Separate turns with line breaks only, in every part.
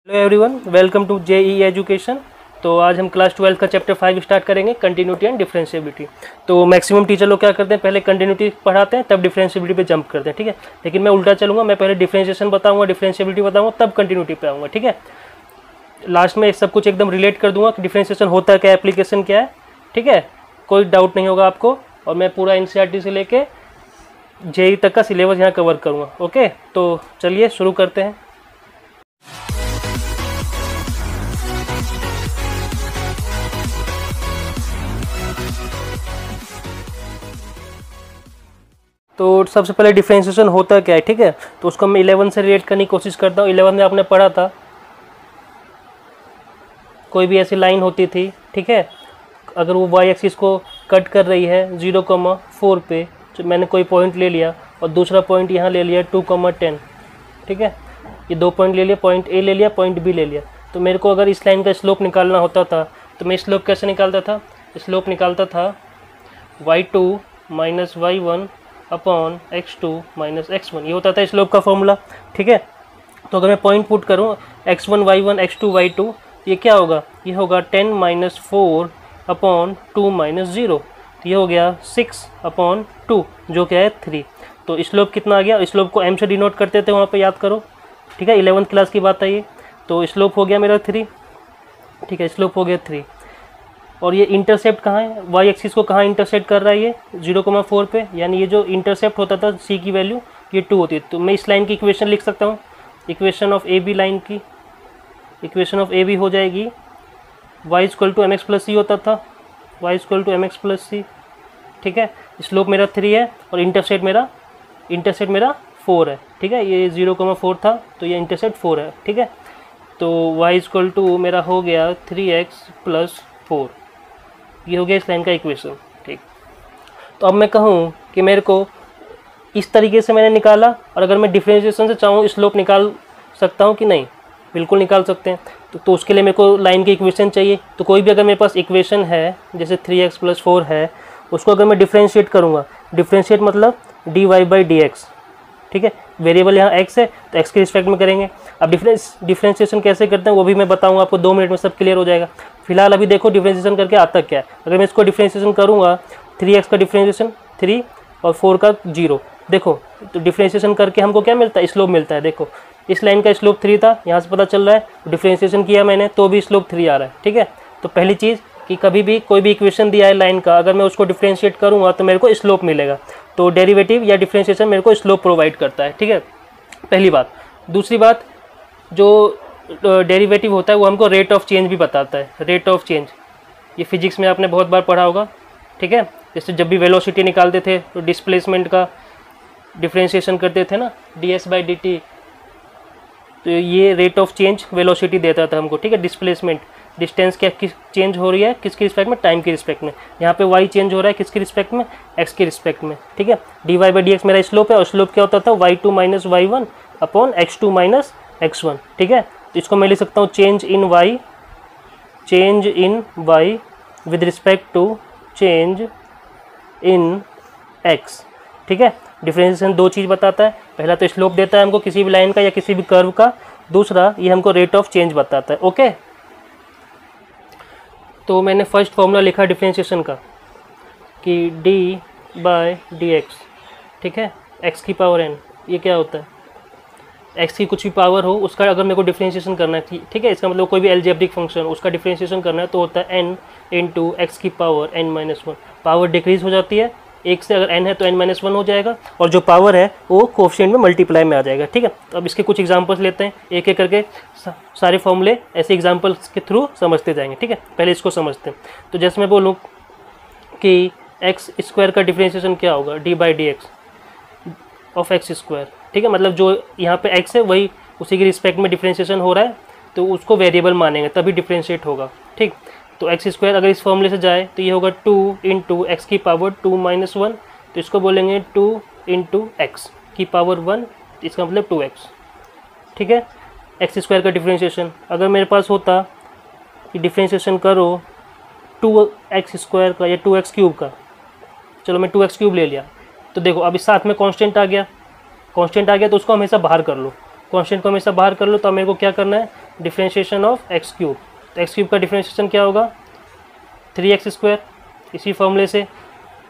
Hello everyone, welcome to JEE education. तो आज हम क्लास 12 का चैप्टर 5 स्टार्ट करेंगे, कंटिन्यूटी एंड डिफरेंशिएबिलिटी। तो मैक्सिमम टीचर लोग क्या करते हैं, पहले कंटिन्यूटी पढ़ाते हैं तब डिफरेंशिएबिलिटी पे जंप करते हैं, ठीक है। लेकिन मैं उल्टा चलूंगा, मैं पहले डिफरेंशिएशन बताऊंगा, डिफरेंशिएबिलिटी बताऊंगा, तब कंटिन्यूटी पे आऊँगा, ठीक है। लास्ट में सब कुछ एकदम रिलेट कर दूंगा कि डिफरेंशिएशन होता है क्या, एप्लीकेशन क्या है, ठीक है। कोई डाउट नहीं होगा आपको। और मैं पूरा एनसीईआरटी से लेके जेईई तक का सिलेबस यहाँ कवर करूँगा, ओके। तो चलिए शुरू करते हैं। तो सबसे पहले डिफरेंशिएशन होता क्या है, ठीक है। तो उसको मैं 11 से रिलेट करने की कोशिश करता हूँ। 11 में आपने पढ़ा था, कोई भी ऐसी लाइन होती थी, ठीक है, अगर वो वाई एक्सिस को कट कर रही है 0,4 पे, तो मैंने कोई पॉइंट ले लिया और दूसरा पॉइंट यहाँ ले लिया 2,10, ठीक है। ये दो पॉइंट ले लिया, पॉइंट ए ले लिया, पॉइंट बी ले लिया। तो मेरे को अगर इस लाइन का स्लोप निकालना होता था तो मैं स्लोप कैसे निकालता था, स्लोप निकालता था y2 minus y1 upon x2 minus x1, ये होता था स्लोप का फॉर्मूला, ठीक है। तो अगर मैं पॉइंट पुट करूँ x1 y1 x2 y2, ये क्या होगा, ये होगा 10 माइनस 4 अपॉन 2 माइनस 0, तो ये हो गया 6 अपॉन 2 जो क्या है 3। तो स्लोप कितना आ गया, स्लोप को m से डिनोट करते थे वहाँ पे, याद करो, ठीक है। 11th क्लास की बात है ये। तो स्लोप हो गया मेरा 3, ठीक है, स्लोप हो गया 3। और ये इंटरसेप्ट कहाँ है, वाई एक्सिस को कहाँ इंटरसेप्ट कर रहा है, ये 0,4 पे, यानी ये जो इंटरसेप्ट होता था सी की वैल्यू ये 2 होती है। तो मैं इस लाइन की इक्वेशन लिख सकता हूँ, equation of A B, line की इक्वेशन ऑफ ए बी हो जाएगी y equal to m x plus c होता था, y equal to m x plus c, ठीक है। स्लोप मेरा 3 है और इंटरसेप्ट मेरा 4 है, ठीक है। ये 0,4 था तो ये इंटरसेप्ट 4 है, ठीक है। तो y इक्वल टू मेरा हो गया 3x प्लस 4, ये हो गया इस लाइन का इक्वेशन, ठीक। तो अब मैं कहूँ कि मेरे को इस तरीके से मैंने निकाला, और अगर मैं डिफरेंशिएशन से चाहूँ स्लोप निकाल सकता हूँ कि नहीं, बिल्कुल निकाल सकते हैं। तो उसके लिए मेरे को लाइन की इक्वेशन चाहिए। तो कोई भी अगर मेरे पास इक्वेशन है, जैसे 3x प्लस 4 है, उसको अगर मैं डिफरेंशिएट करूँगा, डिफरेंशिएट मतलब dy/dx, ठीक है। वेरिएबल यहाँ x है तो x के रिस्पेक्ट में करेंगे। अब डिफरेंशिएशन कैसे करते हैं वो भी मैं बताऊंगा आपको, 2 मिनट में सब क्लियर हो जाएगा। फिलहाल अभी देखो डिफरेंशिएशन करके आता क्या है। अगर मैं इसको डिफरेंशिएशन करूंगा, 3x का डिफरेंशिएशन 3 और 4 का 0, देखो तो डिफरेंशिएशन करके हमको क्या मिलता है, स्लोप मिलता है। देखो इस लाइन का स्लोप 3 था, यहाँ से पता चल रहा है, डिफरेंशिएशन किया मैंने तो भी स्लोप 3 आ रहा है, ठीक है। तो पहली चीज़ कि कभी भी कोई भी इक्वेशन दिया है लाइन का, अगर मैं उसको डिफरेंशिएट करूँगा तो मेरे को स्लोप मिलेगा। तो डेरिवेटिव या डिफरेंशिएशन मेरे को स्लोप प्रोवाइड करता है, ठीक है, पहली बात। दूसरी बात, जो डेरिवेटिव होता है वो हमको रेट ऑफ चेंज भी बताता है। रेट ऑफ चेंज ये फिजिक्स में आपने बहुत बार पढ़ा होगा, ठीक है। जैसे जब भी वेलोसिटी निकालते थे तो डिस्प्लेसमेंट का डिफरेंशिएशन करते थे ना, ds/dt, तो ये रेट ऑफ चेंज वेलोसिटी देता था हमको, ठीक है। डिस्प्लेसमेंट, डिस्टेंस क्या किस चेंज हो रही है, किसके रिस्पेक्ट में, टाइम के रिस्पेक्ट में। यहाँ पे y चेंज हो रहा है किसके रिस्पेक्ट में, x के रिस्पेक्ट में, ठीक है। dy/dx मेरा स्लोप है, और स्लोप क्या होता था y2 minus y1 upon x2 minus x1, ठीक है। तो इसको मैं लिख सकता हूँ change in y with respect to change in x, ठीक है। डिफरेंशिएशन 2 चीज़ बताता है, पहला तो स्लोप देता है हमको किसी भी लाइन का या किसी भी कर्व का, दूसरा ये हमको रेट ऑफ चेंज बताता है, ओके। तो मैंने फर्स्ट फॉर्मूला लिखा डिफरेंशिएशन का कि d/dx, ठीक है, x की पावर n, ये क्या होता है, x की कुछ भी पावर हो उसका अगर मेरे को डिफरेंशिएशन करना है, ठीक है, इसका मतलब कोई भी अलजेब्रिक फंक्शन उसका डिफरेंशिएशन करना है तो होता है n इंटू x की पावर n-1। पावर डिक्रीज हो जाती है, एक से अगर n है तो n-1 हो जाएगा, और जो पावर है वो कोफिशिएंट में मल्टीप्लाई में आ जाएगा, ठीक है। तो अब इसके कुछ एग्जांपल्स लेते हैं, एक एक करके सारे फॉर्मूले ऐसे एग्जांपल्स के थ्रू समझते जाएंगे, ठीक है। पहले इसको समझते हैं। तो जैसे मैं बोलूँ कि एक्स स्क्वायर का डिफरेंशिएशन क्या होगा, d/dx ऑफ एक्स स्क्वायर, ठीक है। मतलब जो यहाँ पे x है वही उसी के रिस्पेक्ट में डिफरेंशिएशन हो रहा है, तो उसको वेरिएबल मानेंगे तभी डिफरेंशिएट होगा, ठीक। तो एक्स स्क्वायर अगर इस फॉर्मूले से जाए तो ये होगा 2 इंटू एक्स की पावर 2 माइनस 1, तो इसको बोलेंगे 2 इंटू एक्स की पावर 1, इसका मतलब 2x, ठीक है। एक्स स्क्वायर का डिफरेंशिएशन अगर मेरे पास होता कि डिफरेंशिएशन करो 2x स्क्वायर का या 2x क्यूब का, चलो मैं 2x क्यूब ले लिया, तो देखो अब इस साथ में कांस्टेंट आ गया तो उसको हमेशा बाहर कर लो, कांस्टेंट को हमेशा बाहर कर लो। तो अब मेरे को क्या करना है, डिफ्रेंशिएशन ऑफ एक्स क्यूब। तो एक्स क्यूब का डिफ्रेंशिएशन क्या होगा 3x²। इसी फॉर्मूले से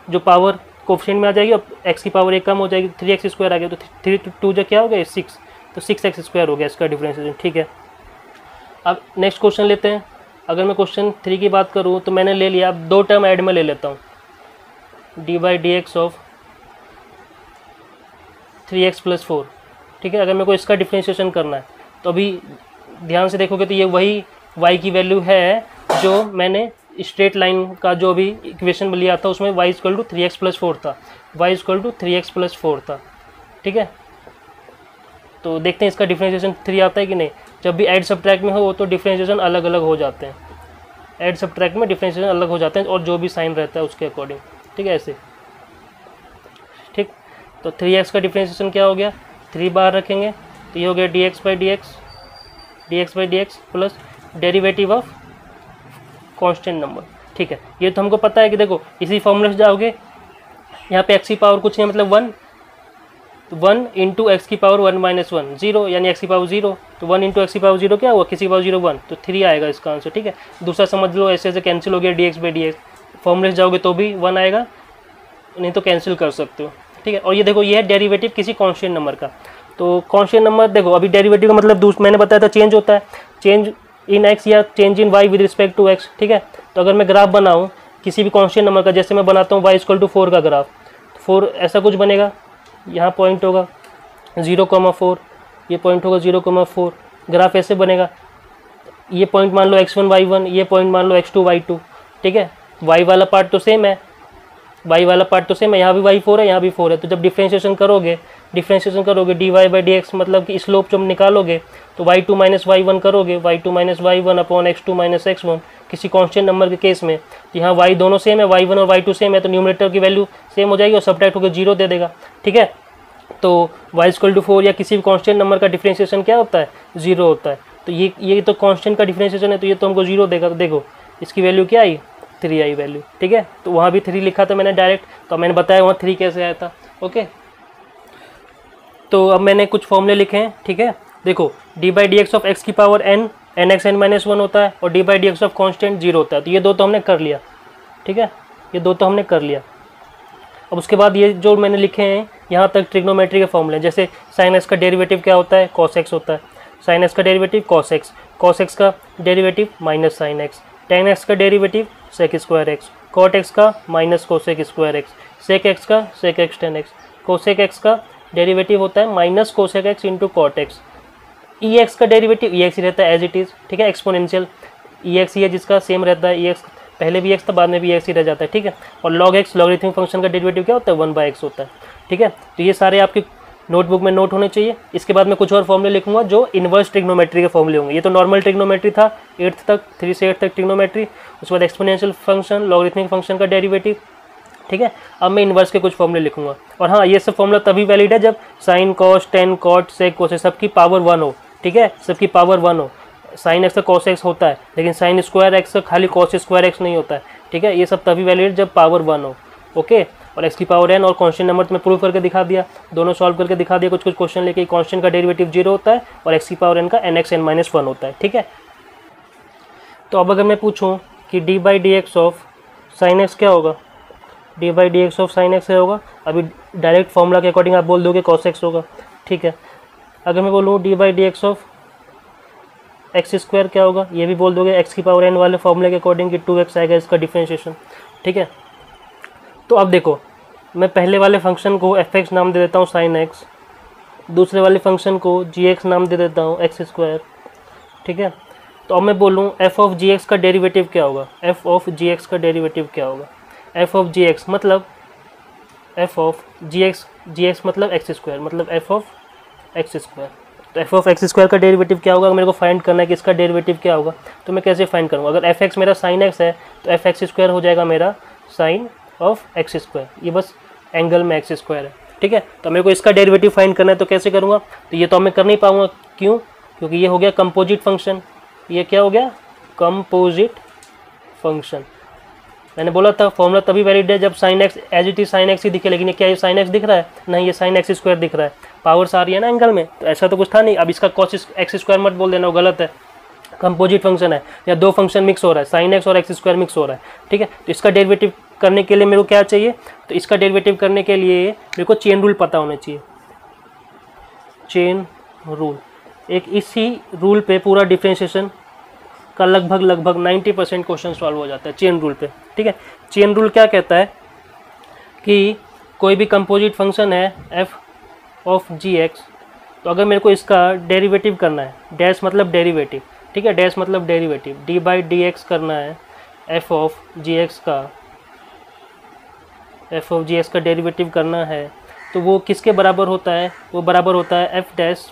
जो पावर कोफिशिएंट में आ जाएगी और एक्स की पावर एक कम हो जाएगी, 3x² आ गया, तो 3 2 जो क्या हो गया 6, तो 6x² हो गया इसका डिफ्रेंशिएशन। ठीक है, अब नेक्स्ट क्वेश्चन लेते हैं। अगर मैं क्वेश्चन 3 की बात करूँ तो मैंने ले लिया, अब 2 टर्म ऐड में ले लेता हूँ, dy/dx ऑफ 3x+4। ठीक है, अगर मेरे को इसका डिफ्रेंशिएशन करना है तो अभी ध्यान से देखोगे तो ये वही y की वैल्यू है जो मैंने स्ट्रेट लाइन का जो अभी इक्वेशन लिया था उसमें y = 3x+4 था, y = 3x+4 था। ठीक है, तो देखते हैं इसका डिफ्रेंशिएशन 3 आता है कि नहीं। जब भी ऐड सब्ट्रैक्ट में हो तो डिफ्रेंशिएशन अलग अलग हो जाते हैं, ऐड सब्ट्रैक्ट में डिफ्रेंशिएशन अलग हो जाते हैं और जो भी साइन रहता है उसके अकॉर्डिंग। ठीक है, ऐसे। ठीक, तो 3x का डिफ्रेंशिएशन क्या हो गया, 3 बाहर रखेंगे तो ये हो गया dx/dx plus derivative of constant number. ठीक है, ये तो हमको पता है कि देखो इसी फॉर्मूले से जाओगे, यहाँ पे x की पावर कुछ नहीं मतलब 1, तो 1 × x की पावर 1 - 1 0, यानी x की पावर 0, तो 1 × x की पावर 0 क्या हुआ, किसी की पावर 0 1, तो 3 आएगा इसका आंसर। ठीक है, दूसरा समझ लो, ऐसे ऐसे कैंसिल हो गया dx/dx, फॉर्मूले से जाओगे तो भी 1 आएगा, नहीं तो कैंसिल कर सकते हो। ठीक है, और ये देखो ये है डेरिवेटिव किसी कांस्टेंट नंबर का। तो कांस्टेंट नंबर देखो अभी डेरिवेटिव का मतलब मैंने बताया था चेंज होता है, चेंज इन x या change in y with respect to x। ठीक है, तो अगर मैं ग्राफ बनाऊँ किसी भी कांस्टेंट नंबर का, जैसे मैं बनाता हूँ y = 4 का ग्राफ, 4 ऐसा कुछ बनेगा, यहाँ पॉइंट होगा 0,4, ये पॉइंट होगा 0,4, ग्राफ ऐसे बनेगा। ये पॉइंट मान लो x1 y1, ये पॉइंट मान लो x2 y2। ठीक है, y वाला पार्ट तो सेम है, y वाला पार्ट तो सेम है, यहाँ भी y4 है, यहाँ भी 4 है। तो जब डिफ्रेंशिएशन करोगे dy/dx मतलब कि स्लोप जब निकालोगे तो y2 - y1 करोगे, y2 - y1 upon x2 - x1 किसी कांस्टेंट नंबर के केस में, तो यहाँ y दोनों सेम है, y1 और y2 सेम है, तो न्यूमरेटर की वैल्यू सेम हो जाएगी और सब्ट्रैक्ट होकर 0 दे देगा। ठीक है, तो y = 4 या किसी भी कांस्टेंट नंबर का डिफ्रेंशिएशन क्या होता है 0 होता है। तो ये तो कांस्टेंट का डिफ्रेंशिएशन है, तो ये तो हमको 0 देगा। तो देखो इसकी वैल्यू क्या आई 3 आई वैल्यू। ठीक है, तो वहाँ भी 3 लिखा था मैंने डायरेक्ट, तो मैंने बताया वहाँ 3 कैसे आया था। ओके, तो अब मैंने कुछ फॉर्मूले लिखे हैं। ठीक है, देखो dy/dx ऑफ x की पावर n nxn-1 होता है और dy/dx ऑफ कांस्टेंट 0 होता है। तो ये दो तो हमने कर लिया। ठीक है, ये दो तो हमने कर लिया। अब उसके बाद ये जो मैंने लिखे हैं यहाँ तक ट्रिग्नोमेट्री के फॉर्मूले, जैसे sin x का डेरिवेटिव क्या होता है cos x होता है, sin x का डेरिवेटिव cos x का derivative minus sin x, tan x का डेरिवेटिव sec²x, cot x का माइनस cosec²x, sec x का sec x tan x, cosec x का डेरिवेटिव होता है minus cosec x into cot x, ex का derivative ex ही रहता है एज इट इज़। ठीक है, एक्सपोनेंशियल ex ही है जिसका सेम रहता है, ex पहले भी x था बाद में भी x ही रह जाता है। ठीक है, और log x लॉगरिथमिक फंक्शन का डेरिवेटिव क्या होता है 1/x होता है। ठीक है, तो ये सारे आपकी नोटबुक में नोट होने चाहिए। इसके बाद मैं कुछ और फॉर्मूले लिखूंगा जो इन्वर्स ट्रिग्नोमेट्री के फॉर्मूले होंगे। ये तो नॉर्मल ट्रिग्नोमेट्री था 8th तक, 3 से 8 तक ट्रिग्नोमेट्री, उसके बाद एक्सपोनेंशियल फंक्शन, लॉगरिथमिक फंक्शन का डेरिवेटिव। ठीक है, अब मैं इन्वर्स के कुछ फॉर्मूले लिखूंगा। और हाँ, ये सब फॉर्मूला तभी वैलिड है जब sine cos tan cot sec cosec सबकी पावर 1 हो। ठीक है, सबकी पावर 1 हो। साइन एक्स का कॉस एक्स होता है, लेकिन साइन स्क्वायर एक्स का खाली कॉस स्क्वायर एक्स नहीं होता है। ठीक है, ये सब तभी वैलिड जब पावर 1 हो। ओके, और एक्स की पावर n और कांस्टेंट नंबर तो मैं प्रूव करके दिखा दिया, दोनों सॉल्व करके दिखा दिया। कुछ कुछ क्वेश्चन लेके कांस्टेंट का डेरिवेटिव 0 होता है और एक्स की पावर n का nxn-1 होता है। ठीक है, तो अब अगर मैं पूछूं कि dy/dx ऑफ साइन एक्स क्या होगा, dy/dx ऑफ साइन एक्स क्या होगा, अभी डायरेक्ट फॉर्मूला के अकॉर्डिंग आप बोल दोगे cos x होगा। ठीक है, अगर मैं बोलूँ dy/dx ऑफ x² क्या होगा, ये भी बोल दोगे x की पावर n वाले फॉर्मूले के अकॉर्डिंग कि 2x आएगा इसका डिफरेंशिएशन। ठीक है, तो अब देखो मैं पहले वाले फंक्शन को fx नाम दे देता हूँ sin x, दूसरे वाले फंक्शन को gx नाम दे देता हूँ x²। ठीक है, तो अब मैं बोलूँ f ऑफ gx का डेरिवेटिव क्या होगा, f ऑफ gx का डेरिवेटिव क्या होगा, f ऑफ gx मतलब f ऑफ gx मतलब x² मतलब f ऑफ x²। तो f ऑफ x² का डेरिवेटिव क्या होगा, मेरे को फाइंड करना है कि इसका डेरिवेटिव क्या होगा। तो मैं कैसे फाइंड करूँगा, अगर fx मेरा sin x है तो fx² हो जाएगा मेरा sin ऑफ x², ये बस एंगल में x² है। ठीक है, तो मेरे को इसका डेरिवेटिव फाइंड करना है, तो कैसे करूँगा, तो ये तो मैं कर नहीं पाऊँगा। क्यों, क्योंकि ये हो गया कंपोजिट फंक्शन। ये क्या हो गया, कंपोजिट फंक्शन। मैंने बोला था फॉर्मूला तभी वैलिड है जब sin x as it is sin x ही दिखे, लेकिन ये क्या ये sin x दिख रहा है, नहीं ये sin x² दिख रहा है, पावर्स आ रही है ना एंगल में, तो ऐसा तो कुछ था नहीं। अब इसका cos x² मत बोल देना, वो गलत है। कंपोजिट फंक्शन है या दो फंक्शन मिक्स हो रहा है, साइन एक्स और एक्स स्क्वायर मिक्स हो रहा है, ठीक है। तो इसका डेरिवेटिव करने के लिए मेरे को क्या चाहिए, तो इसका डेरिवेटिव करने के लिए मेरे को चेन रूल पता होना चाहिए। चेन रूल, एक इसी रूल पे पूरा डिफरेंशिएशन का लगभग 90% क्वेश्चन सॉल्व हो जाता है चेन रूल पे, ठीक है। चेन रूल क्या कहता है कि कोई भी कंपोजिट फंक्शन है एफ ऑफ जी एक्स, तो अगर मेरे को इसका डेरिवेटिव करना है, डैश मतलब डेरिवेटिव, ठीक है, डैश मतलब derivative, D by d x करना है एफ ऑफ जी एक्स का डेरिवेटिव करना है, तो वो किसके बराबर होता है, वो बराबर होता है एफ डैश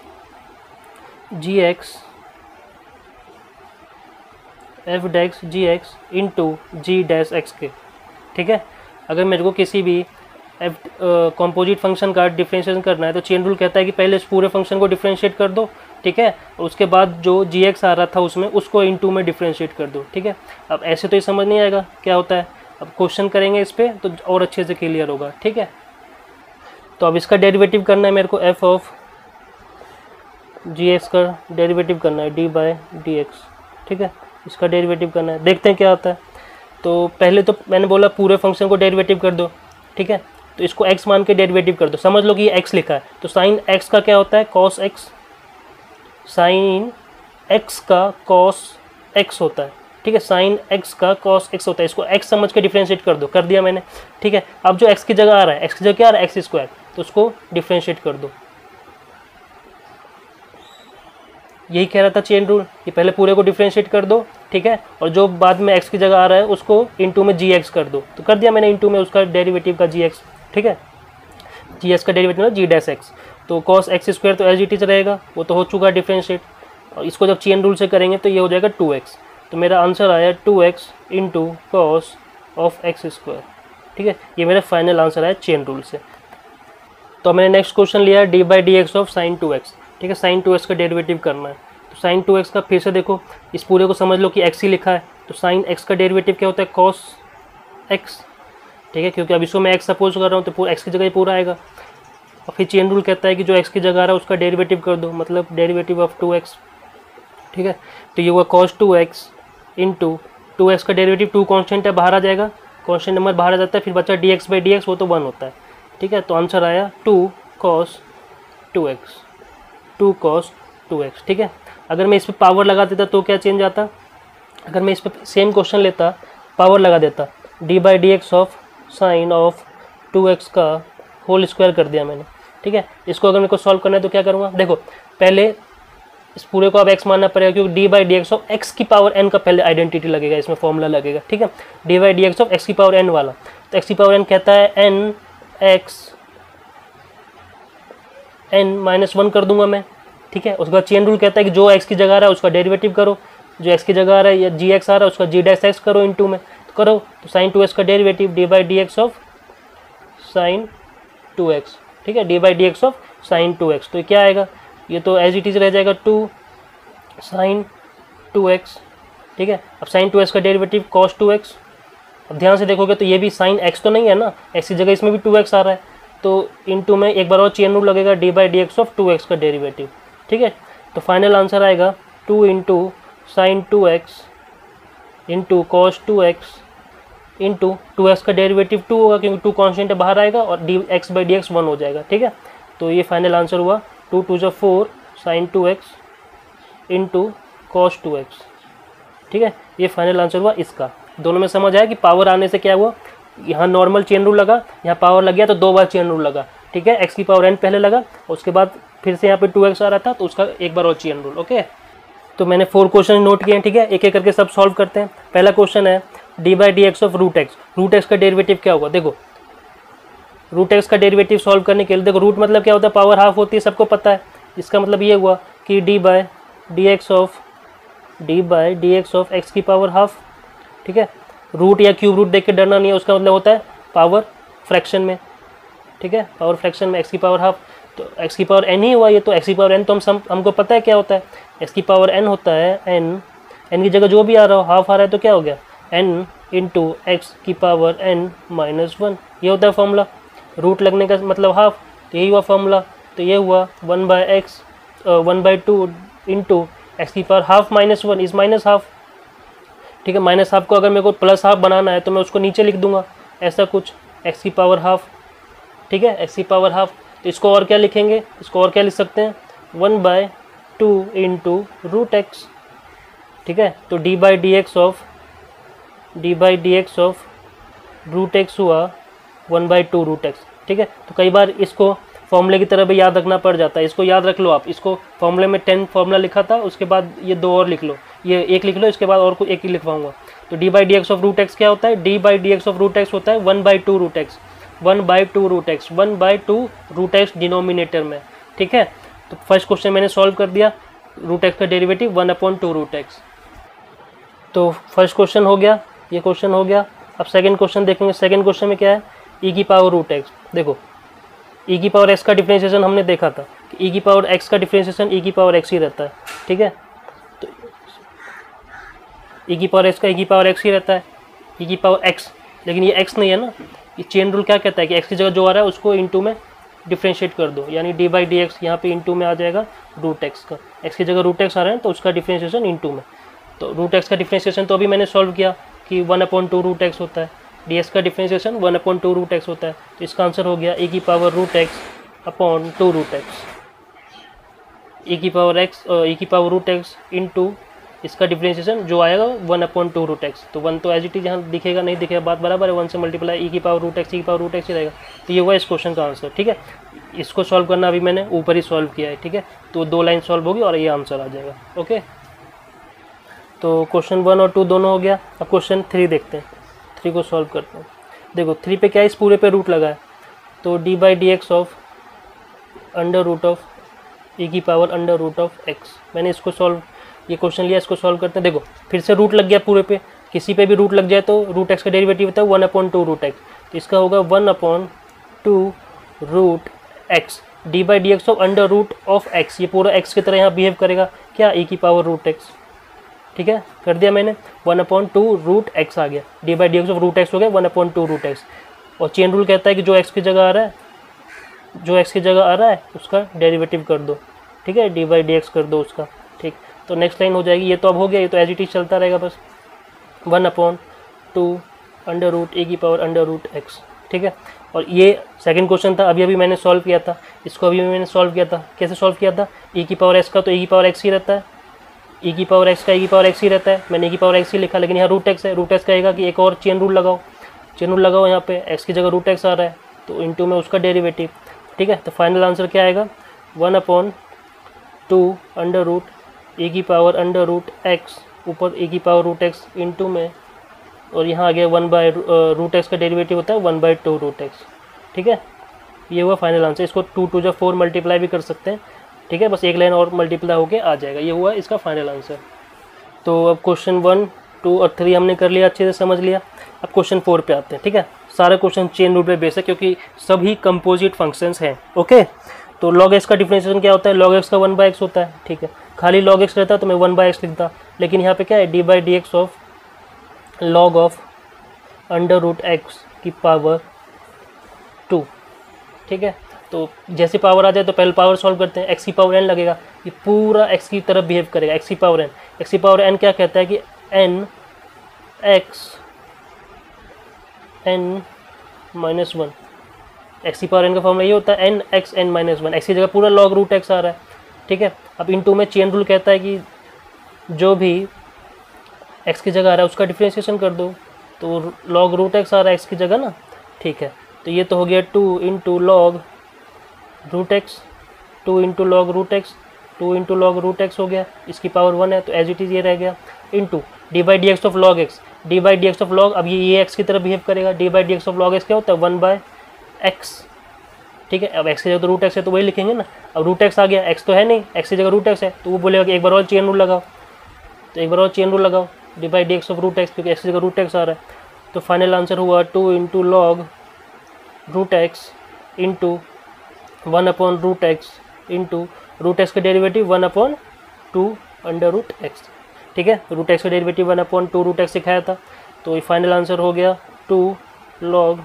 जी एक्स इंटू जी डैश एक्स के, ठीक है। अगर मेरे को किसी भी कंपोजिट फंक्शन का डिफरेंशिएशन करना है तो चेन रूल कहता है कि पहले इस पूरे फंक्शन को डिफरेंशिएट कर दो, ठीक है, और उसके बाद जो जी एक्स आ रहा था उसमें उसको इनटू में डिफरेंशिएट कर दो, ठीक है। अब ऐसे तो ये समझ नहीं आएगा क्या होता है, अब क्वेश्चन करेंगे इस पर तो और अच्छे से क्लियर होगा, ठीक है। तो अब इसका डेरिवेटिव करना है मेरे को, एफ ऑफ जी एक्स का डेरिवेटिव करना है डी बाई डी एक्स, ठीक है, इसका डेरिवेटिव करना है। देखते हैं क्या आता है। तो पहले तो मैंने बोला पूरे फंक्शन को डेरिवेटिव कर दो, ठीक है, तो इसको x मान के डेरिवेटिव कर दो। समझ लो कि ये x लिखा है, तो साइन x का क्या होता है, cos x, साइन x का cos x होता है, ठीक है, साइन x का cos x होता है। इसको x समझ के डिफरेंशिएट कर दो, कर दिया मैंने, ठीक है। अब जो x की जगह आ रहा है, x की जगह क्या आ रहा है, एक्स स्क्वायर, तो उसको डिफरेंशिएट कर दो। यही कह रहा था चेन रूल कि पहले पूरे को डिफरेंशिएट कर दो, ठीक है, और जो बाद में x की जगह आ रहा है उसको इंटू में जी एक्स कर दो। तो कर दिया मैंने इंटू में उसका डेरिवेटिव का जी एक्स, ठीक है, जी एक्स का डेरिवेटिव ना जी डैश एक्स, तो कॉस एक्स स्क्वायर तो एज इट इज रहेगा, वो तो हो चुका डिफरेंशिएट, और इसको जब चेन रूल से करेंगे तो ये हो जाएगा 2x। तो मेरा आंसर आया 2x into cos of x square, ठीक है, ये मेरा फाइनल आंसर आया चेन रूल से। तो मैंने नेक्स्ट क्वेश्चन लिया D by d x of sine 2x, ठीक है, साइन 2x का डेरिवेटिव करना है। तो साइन 2x का फिर से देखो, इस पूरे को समझ लो कि x ही लिखा है, तो साइन x का डेरिवेटिव क्या होता है, कॉस x, ठीक है, क्योंकि अब इसको मैं x सपोज कर रहा हूँ तो पूरा x की जगह ही पूरा आएगा। और फिर चेन रूल कहता है कि जो x की जगह आ रहा है उसका डेरिवेटिव कर दो, मतलब डेरिवेटिव ऑफ 2x, ठीक है। तो ये हुआ cos 2x इंटू 2x का डेरिवेटिव, 2 कॉन्स्टेंट है, बाहर आ जाएगा, कॉन्स्टेंट नंबर बाहर आ जाता है, फिर बचा dx बाई dx, वो तो 1 होता है, ठीक है। तो आंसर आया 2 cos 2x, ठीक है। अगर मैं इस पर पावर लगा देता तो क्या चेंज आता, अगर मैं इस पर सेम क्वेश्चन लेता, पावर लगा देता, D by d x of sine of 2x का होल स्क्वायर कर दिया मैंने, ठीक है। इसको अगर मेरे को सॉल्व करना है तो क्या करूँगा, देखो पहले इस पूरे को अब x मानना पड़ेगा, क्योंकि D by d x of x की पावर n का पहले आइडेंटिटी लगेगा, इसमें फॉर्मूला लगेगा, ठीक है, d by d x of x की पावर n वाला। तो एक्स की पावर n कहता है n x n-1 कर दूंगा मैं, ठीक है। उसके बाद चेन रूल कहता है कि जो x की जगह आ रहा है उसका डेरिवेटिव करो, जो x की जगह आ रहा है या जी एक्स आ रहा है उसका जी डैश एक्स करो इंटू में, तो करो, तो साइन 2x का derivative D by d x of sine 2x, ठीक है, d by d x of sine 2x। तो ये क्या आएगा, ये तो एज इट इज रह जाएगा 2 साइन 2x, ठीक है। अब साइन 2x का डेरिवेटिव cos 2x, अब ध्यान से देखोगे तो ये भी साइन x तो नहीं है ना, x की जगह इसमें भी 2x आ रहा है, तो इंटू में एक बार और चेन रूल लगेगा, D by d x of 2x का डेरिवेटिव, ठीक है। तो फाइनल आंसर आएगा 2 into sine 2x into cos 2x into 2x का डेरिवेटिव 2 होगा, क्योंकि 2 कॉन्स्टेंट है, बाहर आएगा, और D x by d x 1 हो जाएगा, ठीक है। तो ये फाइनल आंसर हुआ 2 2 4 sign 2x into cos 2x, ठीक है। ये फाइनल आंसर हुआ इसका। दोनों में समझ आया कि पावर आने से क्या हुआ, यहाँ नॉर्मल चेन रूल लगा, यहाँ पावर लग गया तो 2 बार चेन रूल लगा, ठीक है, x की पावर n पहले लगा, और उसके बाद फिर से यहाँ पे 2x आ रहा था तो उसका एक बार और चेन रूल, ओके। तो मैंने 4 क्वेश्चन नोट किए हैं, ठीक है, एक एक करके सब सॉल्व करते हैं। पहला क्वेश्चन है d by d x of root x का डेरिवेटिव क्या होगा, देखो रूट एक्स का डेरिवेटिव सॉल्व करने के लिए, देखो रूट मतलब क्या होता है, पावर हाफ होती है, सबको पता है। इसका मतलब ये हुआ कि D by d x of x की पावर हाफ, ठीक है। रूट या क्यूब रूट देख के डरना नहीं है, उसका मतलब होता है पावर फ्रैक्शन में, ठीक है, पावर फ्रैक्शन में एक्स की पावर हाफ, तो एक्स की पावर n ही हुआ ये, तो एक्स की पावर n तो हमको पता है क्या होता है, एक्स की पावर n होता है n की जगह जो भी आ रहा हो, हाफ आ रहा है तो क्या हो गया n इंटू एक्स की पावर n-1, ये होता है फॉर्मूला। रूट लगने का मतलब हाफ, तो यही हुआ फॉर्मूला। तो ये हुआ 1/2 इंटू एक्स की power half minus one is minus half, ठीक है। माइनस हाफ को अगर मेरे को प्लस हाफ बनाना है तो मैं उसको नीचे लिख दूंगा ऐसा कुछ, एक्स की पावर हाफ, ठीक है, एक्स की पावर हाफ। तो इसको और क्या लिखेंगे, इसको और क्या लिख सकते हैं, 1/2 इंटू रूट एक्स, ठीक है। तो d by d x of root x हुआ 1/2 रूट एक्स, ठीक है। तो कई बार इसको फॉर्मूले की तरह भी याद रखना पड़ जाता है, इसको याद रख लो आप। इसको फॉर्मूले में 10 फॉर्मूला लिखा था, उसके बाद ये 2 और लिख लो, ये एक लिख लो, इसके बाद और कोई एक ही लिखवाऊंगा। तो d by d x of root x क्या होता है, d by d x of root x होता है 1/2 root x, 1/2 root x, 1/2 root x denominator में, ठीक है। तो फर्स्ट क्वेश्चन मैंने सॉल्व कर दिया, रूट एक्स का डेरिवेटिव 1/2 रूट एक्स। तो फर्स्ट क्वेश्चन हो गया, ये क्वेश्चन हो गया। अब सेकंड क्वेश्चन देखेंगे। सेकंड क्वेश्चन में क्या है, ई की पावर रूट एक्स। देखो ई की पावर एक्स का डिफरेंशिएशन हमने देखा था कि ई की पावर एक्स का डिफरेंशिएशन ई की पावर एक्स ही रहता है, ठीक है। तो ई की पावर एक्स का ई की पावर एक्स ही रहता है, ई की पावर एक्स, लेकिन ये एक्स नहीं है ना। ये चेन रूल क्या कहता है कि एक्स की जगह जो आ रहा है उसको इंटू में डिफ्रेंशिएट कर दो, यानी डी बाई डी एक्स यहाँ पे इंटू में आ जाएगा रूट एक्स का। एक्स की जगह रूट एक्स आ रहा है तो उसका डिफ्रेंशिएशन इंटू में। तो रूट एक्स का डिफ्रेंशिएशन तो अभी मैंने सॉल्व किया कि 1/2 रूट एक्स होता है, डी एक्स का डिफ्रेंशिएशन 1/2 रूट एक्स होता है। तो इसका आंसर हो गया ए की power root x upon 2 root x, a की पावर रूट एक्स इंटू इसका डिफ्रेंशिएशन जो आएगा 1/2 रूट एक्स। तो 1 तो एज इट इज यहाँ दिखेगा, नहीं दिखेगा, बात बराबर है, 1 से मल्टीप्लाई, ई की पावर रूट एक्स, ई की पावर रूट एक्स ही रहेगा। तो ये हुआ इस क्वेश्चन का आंसर, ठीक है। इसको सॉल्व करना अभी मैंने ऊपर ही सॉल्व किया है, ठीक है। तो 2 लाइन सॉल्व होगी और ये आंसर आ जाएगा, ओके। तो क्वेश्चन 1 और 2 दोनों हो गया। अब क्वेश्चन 3 देखते हैं, 3 को सॉल्व करते हैं। देखो 3 पे क्या है, इस पूरे पे रूट लगा है, तो d by d x of under root of e की power under root of x. मैंने इसको सॉल्व, ये क्वेश्चन लिया, इसको सॉल्व करते हैं। देखो फिर से रूट लग गया पूरे पे, किसी पे भी रूट लग जाए तो रूट एक्स का डेरिवेटिव होता है 1/2 रूट एक्स। तो इसका होगा 1/2 root x d by d x of under root of x. ये पूरा एक्स की तरह यहाँ बिहेव करेगा, क्या, ई की पावर रूट एक्स, ठीक है, कर दिया मैंने। 1/2 रूट एक्स आ गया, d by d x of root x हो गया 1/2 रूट एक्स। और चेन रूल कहता है कि जो एक्स की जगह आ रहा है, जो एक्स की जगह आ रहा है उसका डेरिवेटिव कर दो, ठीक है, डी बाई डी एक्स कर दो उसका, ठीक। तो नेक्स्ट लाइन हो जाएगी, ये तो अब हो गया, ये तो एज इट इज चलता रहेगा बस, 1/2 अंडर रूट ए की पावर अंडर रूट एक्स, ठीक है। और ये सेकंड क्वेश्चन था, अभी मैंने सॉल्व किया था, इसको अभी मैंने सॉल्व किया था। कैसे सॉल्व किया था, ई की पावर एक्स का तो ई की पावर एक्स ही रहता है, ई की पावर एक्स का ई की पावर एक्स ही रहता है, मैंने ई की पावर एक्स ही लिखा, लेकिन यहाँ रूट एक्स है। रूट एक्स कहेगा कि एक और चेन रूल लगाओ, चेन रूल लगाओ, यहाँ पे एक्स की जगह रूट एक्स आ रहा है तो इंटू में उसका डेरिवेटिव, ठीक है। तो फाइनल आंसर क्या आएगा, 1/2 अंडर रूट ए की पावर अंडर रूट एक्स, ऊपर ए की पावर रूट एक्स इंटू में, और यहाँ आ गया 1/रूट एक्स का डेरिवेटिव होता है 1/2 रूट एक्स, ठीक है। ये हुआ फाइनल आंसर। इसको 2 2 जा 4 मल्टीप्लाई भी कर सकते हैं, ठीक है, बस एक लाइन और मल्टीप्लाई होके आ जाएगा। ये हुआ इसका फाइनल आंसर। तो अब क्वेश्चन 1, 2 और 3 हमने कर लिया, अच्छे से समझ लिया। अब क्वेश्चन 4 पे आते हैं, ठीक है। सारे क्वेश्चन चेन रूल पे बेस है क्योंकि सभी कंपोजिट फंक्शंस हैं, ओके। तो log x का डिफरेंशिएशन क्या होता है, log x का 1/x होता है, ठीक है। खाली log x रहता तो मैं 1/x लिखता, लेकिन यहाँ पे क्या है, d by d x of log of under root x की पावर 2, ठीक है। तो जैसे पावर आ जाए तो पहले पावर सॉल्व करते हैं, एक्स की पावर n लगेगा, ये पूरा एक्स की तरफ बिहेव करेगा, एक्स की पावर n। एक्स की पावर n क्या कहता है कि n x n minus 1, x की पावर n का फॉर्मूला ये होता है n x n minus 1। X की जगह पूरा log रूट एक्स आ रहा है, ठीक है। अब इनटू में चेन रूल कहता है कि जो भी एक्स की जगह आ रहा है उसका डिफरेंशिएशन कर दो, तो log रूट एक्स आ रहा है एक्स की जगह ना, ठीक है। तो ये तो हो गया 2 into log root x, 2 into log root x, 2 into log root x हो गया, इसकी पावर 1 है तो एज इट इज़ ये रह गया, into D by d x of log x, d by d x of log, अब ये एक्स की तरह बिहेव करेगा, D by d x of log x क्या होता है 1/x, ठीक है। अब एक्स की जगह तो रूट एक्स है तो वही लिखेंगे ना, अब रूट एक्स आ गया, एक्स तो है नहीं, एक्स की जगह रूट एक्स है तो वो बोलेगा कि एक बार और चेन रूल लगाओ, तो एक बार और चेन रूल लगाओ, d by d x of root x, क्योंकि एक्स की जगह रूट एक्स आ रहा है। तो फाइनल आंसर हुआ 2 into log root x into 1/रूट एक्स इंटू रूट एक्स का डेरिवेटिव 1/2 अंडर रूट एक्स, ठीक है। रूट एक्स का डेरिवेटिव 1/2 रूट एक्स सिखाया था, तो ये फाइनल आंसर हो गया 2 लॉग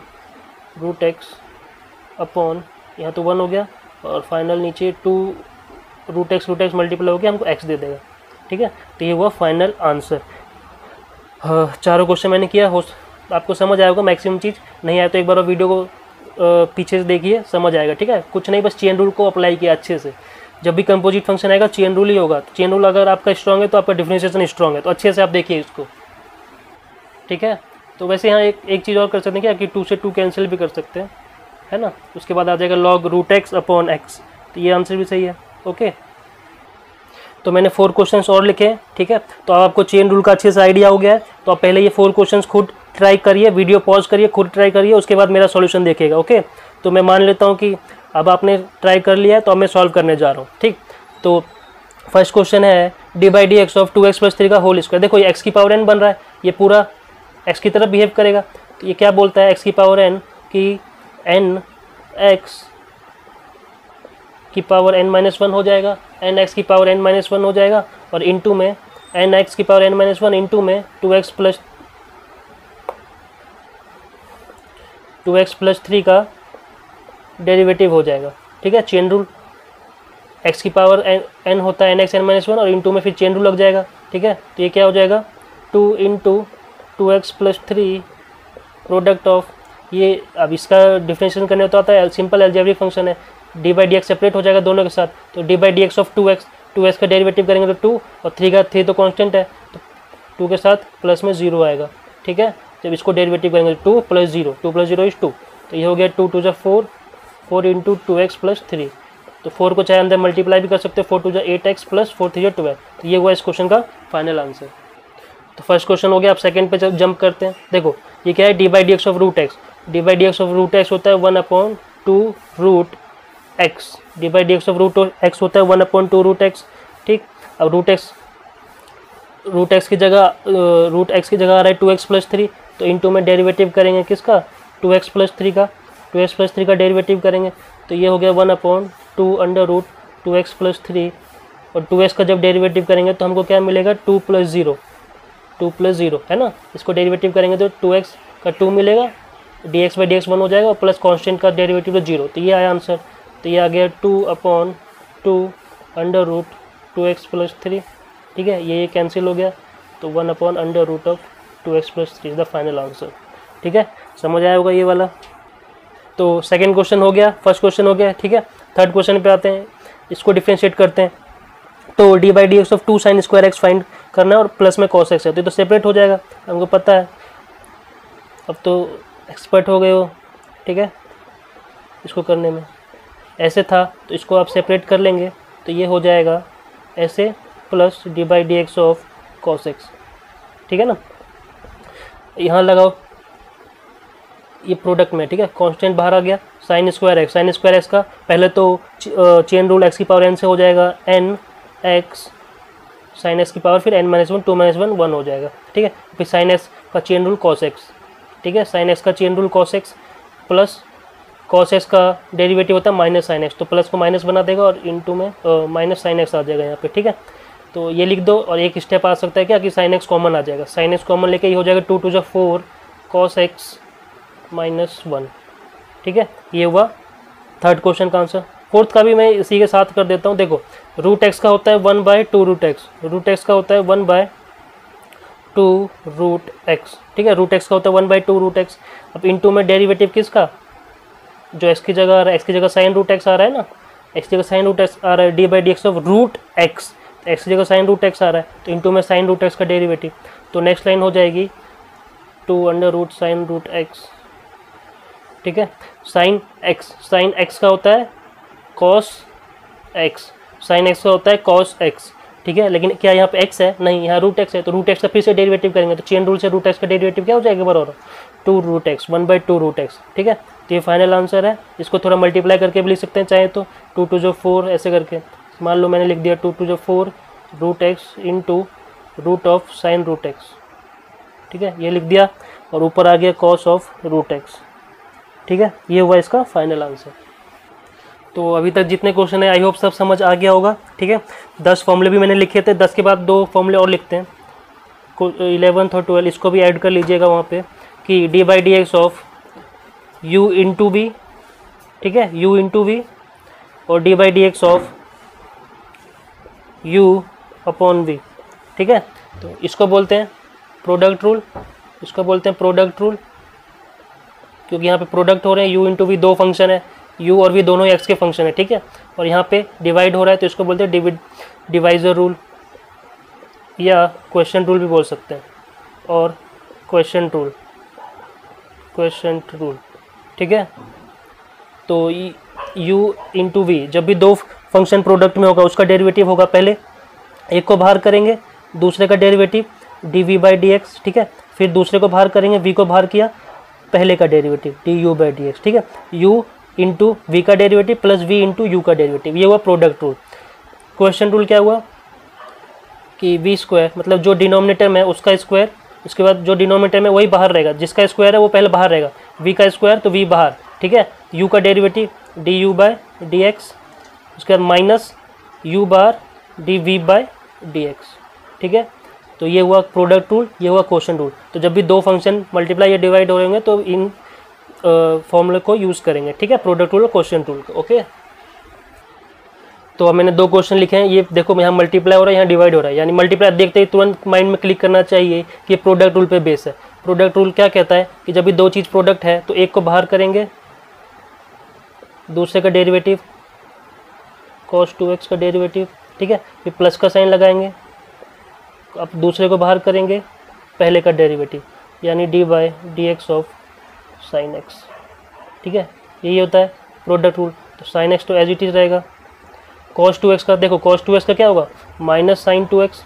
रूट एक्स अपॉन, यहाँ तो 1 हो गया, और फाइनल नीचे 2 रूट एक्स मल्टीप्लाई हो गया, हमको एक्स दे देगा, ठीक है, तो ये हुआ फाइनल आंसर। चारों क्वेश्चन मैंने किया, हो आपको समझ आया होगा मैक्सिमम चीज़। नहीं आया तो एक बार और वीडियो को पीछे से देखिए, समझ आएगा। ठीक है, कुछ नहीं, बस चेन रूल को अप्लाई किया अच्छे से। जब भी कंपोजिट फंक्शन आएगा चेन रूल ही होगा। चेन रूल अगर आपका स्ट्रॉन्ग है तो आपका डिफरेंशिएशन स्ट्रॉन्ग है, तो अच्छे से आप देखिए इसको। ठीक है, तो वैसे यहाँ एक चीज़ और कर सकते हैं क्या कि 2 से 2 कैंसिल भी कर सकते हैं, है ना। उसके बाद आ जाएगा log root x upon x, तो ये आंसर भी सही है। ओके, तो मैंने 4 क्वेश्चंस और लिखे। ठीक है, तो अब आपको चेन रूल का अच्छे से आइडिया हो गया है। तो आप पहले ये 4 क्वेश्चंस खुद ट्राई करिए, वीडियो पॉज करिए, खुद ट्राई करिए, उसके बाद मेरा सॉल्यूशन देखिएगा। ओके, तो मैं मान लेता हूँ कि अब आपने ट्राई कर लिया है, तो अब मैं सॉल्व करने जा रहा हूँ। ठीक, तो फर्स्ट क्वेश्चन है d/dx ऑफ 2x + 3 का होल स्क्वायर। देखो ये x की पावर n बन रहा है, ये पूरा x की तरफ बिहेव करेगा। तो ये क्या बोलता है, x की पावर n कि n x की पावर n-1 हो जाएगा, n x की पावर n-1 हो जाएगा, और इनटू में n x की पावर n-1 इनटू में 2x + 3 का डेरिवेटिव हो जाएगा। ठीक है, चेन रूल, x की पावर n होता है n x n-1 और इनटू में फिर चेन रूल लग जाएगा। ठीक है, तो ये क्या हो जाएगा 2 × 2x + 3 प्रोडक्ट ऑफ ये। अब इसका डिफरेंशिएशन करने तो आता है, सिंपल अलजेब्रिक फंक्शन है, d/dx सेपरेट हो जाएगा दोनों के साथ। तो d/dx ऑफ 2x का डेरिवेटिव करेंगे तो 2 और 3 तो कांस्टेंट है, तो 2 के साथ प्लस में 0 आएगा। ठीक है, जब इसको डेरिवेटिव करेंगे तो 2 + 0, 2 + 0 = 2, तो ये हो गया 2 × 2 = 4, 4 × 2x + 3। तो 4 को चाहे अंदर मल्टीप्लाई भी कर सकते हो, 4 × 2 = 8x + 4 × 3 = 12। तो ये हुआ इस क्वेश्चन का फाइनल आंसर। तो फर्स्ट क्वेश्चन हो गया। आप सेकंड पे जंप करते हैं। देखो ये क्या है, d/dx of root x. d/dx of root x होता है 1/2 root x. d/dx of root x होता है 1/2 रूट एक्स। ठीक, अब रूट एक्स की जगह आ रहा है 2x + 3, तो इनटू में डेरिवेटिव करेंगे किसका, 2x + 3 का। 2x + 3 का डेरिवेटिव करेंगे तो ये हो गया 1/2 अंडर रूट 2x + 3, और 2x का जब डेरिवेटिव करेंगे तो हमको क्या मिलेगा 2 + 0, 2 + 0 है ना। इसको डेरिवेटिव करेंगे तो 2x का 2 मिलेगा, dx/dx 1 हो जाएगा, और प्लस कांस्टेंट का डेरिवेटिव तो 0। तो ये आया आंसर। तो ये आ गया 2/2 अंडर रूट 2x + 3। ठीक है, ये कैंसिल हो गया, तो 1/√2x + 3 is the final answer. ठीक है, समझ आया होगा ये वाला। तो सेकंड क्वेश्चन हो गया, फर्स्ट क्वेश्चन हो गया। ठीक है, थर्ड क्वेश्चन पे आते हैं, इसको डिफरेंशिएट करते हैं। तो d/dx of 2 sin² x find करना है, और प्लस में cos x है, तो सेपरेट हो जाएगा, हमको पता है, अब तो एक्सपर्ट हो गए हो। ठीक है, इसको करने में ऐसे था, तो इसको आप सेपरेट कर लेंगे, तो ये हो जाएगा ऐसे plus d/dx of cos x। ठीक है ना, यहाँ लगाओ ये प्रोडक्ट में। ठीक है, कांस्टेंट बाहर आ गया, sin² x का पहले तो चेन रूल x की पावर n से हो जाएगा n x sin x की पावर फिर n-1 2 - 1 1 हो जाएगा। ठीक है, फिर sin x का चेन रूल cos x। ठीक है, sin x का chain rule cos x plus cos x का डेरिवेटिव होता है माइनस sin x, तो प्लस को माइनस बना देगा और इनटू में माइनस sin x आ जाएगा यहाँ पे। ठीक है, तो ये लिख दो, और एक स्टेप आ सकता है क्या कि sin x कॉमन आ जाएगा, sin x कॉमन लेके ये हो जाएगा 2 × 2 = 4 cos x - 1। ठीक है, ये हुआ थर्ड क्वेश्चन का आंसर। फोर्थ का भी मैं इसी के साथ कर देता हूँ। देखो रूट एक्स का होता है 1/2 रूट एक्स, रूट एक्स का होता है 1/2 रूट एक्स। ठीक है, रूट एक्स का होता है 1/2 रूट एक्स। अब इनटू में डेरिवेटिव किसका, जो एक्स की जगह आ रहा है, एक्स की जगह sin रूट एक्स आ रहा है ना, एक्स की जगह sin रूट एक्स आ रहा है, d/dx of root x, x की जगह sin रूट एक्स आ रहा है, तो इनटू में sin रूट एक्स का डेरिवेटिव। तो नेक्स्ट लाइन हो जाएगी 2 under root sin root x. ठीक है, sin x का होता है cos x, sin x का होता है cos x। ठीक है, लेकिन क्या यहाँ पे x है, नहीं, यहाँ रूट x है, तो रूट x का फिर से डेरिवेटिव करेंगे, तो चेन रूल से रूट x का डेरिवेटिव क्या हो जाएगा बराबर 2 रूट x, 1/2 रूट x। ठीक है, तो ये फाइनल आंसर है। इसको थोड़ा मल्टीप्लाई करके भी लिख सकते हैं चाहे तो, 2 × 2 = 4 ऐसे करके। मान लो मैंने लिख दिया 2 × 2 = 4 root x into root of sine root x। ठीक है, ये लिख दिया, और ऊपर आ गया cos ऑफ रूट x। ठीक है, ये हुआ इसका फाइनल आंसर। तो अभी तक जितने क्वेश्चन है आई होप सब समझ आ गया होगा। ठीक है, 10 फॉर्मूले भी मैंने लिखे थे, 10 के बाद 2 फॉर्मूले और लिखते हैं, 11th और 12 इसको भी ऐड कर लीजिएगा वहाँ पे, कि d/dx of u into v। ठीक है, u इंटू v, और d/dx of u upon v। ठीक है। तो इसको बोलते हैं प्रोडक्ट रूल, इसको बोलते हैं प्रोडक्ट रूल, क्योंकि यहाँ पे प्रोडक्ट हो रहे हैं u इंटू वी, दो फंक्शन है, u और v दोनों x के फंक्शन है, ठीक है। और यहाँ पे डिवाइड हो रहा है तो इसको बोलते हैं डिवाइजर रूल या क्वेश्चन रूल भी बोल सकते हैं, और क्वेश्चन रूल, ठीक है। तो u इंटू वी, जब भी दो फंक्शन प्रोडक्ट में होगा उसका डेरिवेटिव होगा, पहले एक को बाहर करेंगे, दूसरे का डेरिवेटिव dv बाई dx, ठीक है। फिर दूसरे को बाहर करेंगे, v को बाहर किया, पहले का डेरिवेटिव du बाई dx, ठीक है। u इंटू वी का derivative plus v into you का डेरिवेटिव, ये हुआ प्रोडक्ट रूल। क्वेश्चन रूल क्या हुआ कि v स्क्वायर, मतलब जो डिनोमिनेटर में है उसका स्क्वायर, उसके बाद जो डिनोमिनेटर में वही बाहर रहेगा, जिसका स्क्वायर है वो पहले बाहर रहेगा, v का स्क्वायर तो v बाहर, ठीक है। u का डेरिवेटिव du बाई dx, उसके बाद minus u bar dv by dx, ठीक है। तो ये हुआ प्रोडक्ट रूल, ये हुआ क्वेश्चन रूल। तो जब भी दो फंक्शन मल्टीप्लाई या डिवाइड हो होंगे तो इन फॉर्मूले को यूज़ करेंगे, ठीक है, प्रोडक्ट रूल और क्वेश्चन रूल को। ओके, तो अब मैंने दो क्वेश्चन लिखे हैं, ये देखो यहाँ मल्टीप्लाई हो रहा है, यहाँ डिवाइड हो रहा है, यानी मल्टीप्लाई देखते ही तुरंत माइंड में क्लिक करना चाहिए कि ये प्रोडक्ट रूल पे बेस है। प्रोडक्ट रूल क्या कहता है कि जब भी दो चीज़ प्रोडक्ट है तो एक को बाहर करेंगे, दूसरे का डेरिवेटिव cos 2x का डेरिवेटिव, ठीक है, फिर प्लस का साइन लगाएंगे, अब दूसरे को बाहर करेंगे, पहले का डेरिवेटिव यानी d by dx of sine x, ठीक है। यही होता है प्रोडक्ट रूल। तो साइन x तो एज इट इज रहेगा, cos 2x का देखो, cos 2x का क्या होगा minus sign 2x,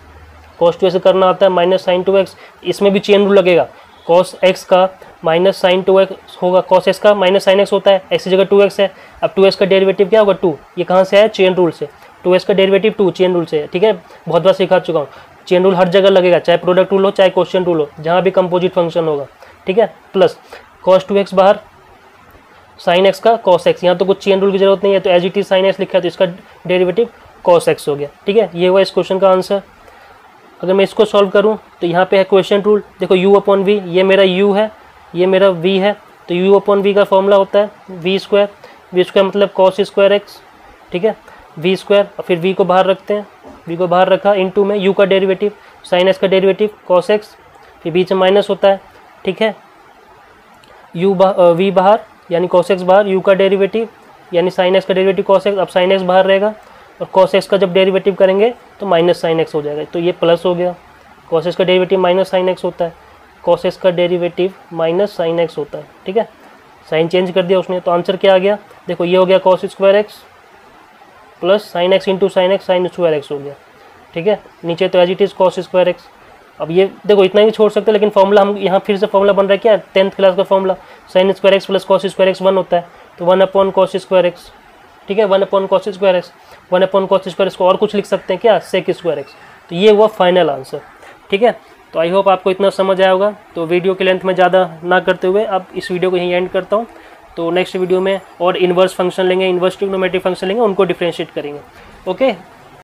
cos 2x करना आता है माइनस साइन 2x, इसमें भी चेन रूल लगेगा, cos x का माइनस साइन 2x होगा, cos x का माइनस साइन x होता है, x की जगह 2x है, अब 2x का डेरिवेटिव क्या होगा 2, ये कहाँ से आया चेन रूल से, 2x का डेरिवेटिव 2 चेन रूल से, ठीक है, बहुत बार सिखा चुका हूँ। चेन रूल हर जगह लगेगा, चाहे प्रोडक्ट रूल हो चाहे क्वेश्चन रूल हो, जहाँ भी कंपोजिट फंक्शन होगा, ठीक है। प्लस cos 2x बाहर, साइन x का cos x, यहाँ तो कुछ चेन रूल की जरूरत नहीं है, तो as it is sine x लिखा है तो इसका डेरिवेटिव cos x हो गया, ठीक है। ये हुआ इस क्वेश्चन का आंसर। अगर मैं इसको सॉल्व करूँ तो यहाँ पे है क्वेश्चन रूल, देखो u अपॉन वी, ये मेरा u है, ये मेरा v है, तो u अपॉन वी का फॉर्मूला होता है v स्क्वायर, मतलब cos स्क्वायर x, ठीक है, v स्क्वायर, और फिर v को बाहर रखते हैं, v को बाहर रखा, इनटू में u का डेरिवेटिव साइन x का डेरिवेटिव cos x, फिर बीच में माइनस होता है, ठीक है, v बाहर यानी cos x बाहर, u का डेरिवेटिव यानी साइन x का डेरिवेटिव cos x, अब साइन x बाहर रहेगा, और cos x का जब डेरिवेटिव करेंगे तो माइनस साइन x हो जाएगा, तो ये प्लस हो गया, cos x का डेरिवेटिव माइनस साइन x होता है, cos x का डेरिवेटिव माइनस साइन x होता है, ठीक है, साइन चेंज कर दिया उसने, तो आंसर क्या आ गया, देखो ये हो गया cos square x plus sine x into sine x, sine square x हो गया, ठीक है। नीचे तो as it is cos square x, अब ये देखो इतना ही छोड़ सकते हैं, लेकिन फॉर्मूला हम यहाँ फिर से फॉर्मूला बन रहा है क्या, 10th क्लास का formula, sign square x plus cos square x 1 होता है, तो 1 अपॉन cos स्क्वायर x, ठीक है, 1 upon cos square x, 1 upon cos square x को और कुछ लिख सकते हैं क्या, sec स्क्वायर x। तो ये हुआ फाइनल आंसर, ठीक है। तो आई होप आपको इतना समझ आया होगा। तो वीडियो की लेंथ में ज़्यादा ना करते हुए अब इस वीडियो को यहीं एंड करता हूँ। तो नेक्स्ट वीडियो में और इन्वर्स फंक्शन लेंगे, इन्वर्स ट्रिग्नोमेट्रिक फंक्शन लेंगे, उनको डिफ्रेंशिएट करेंगे। ओके।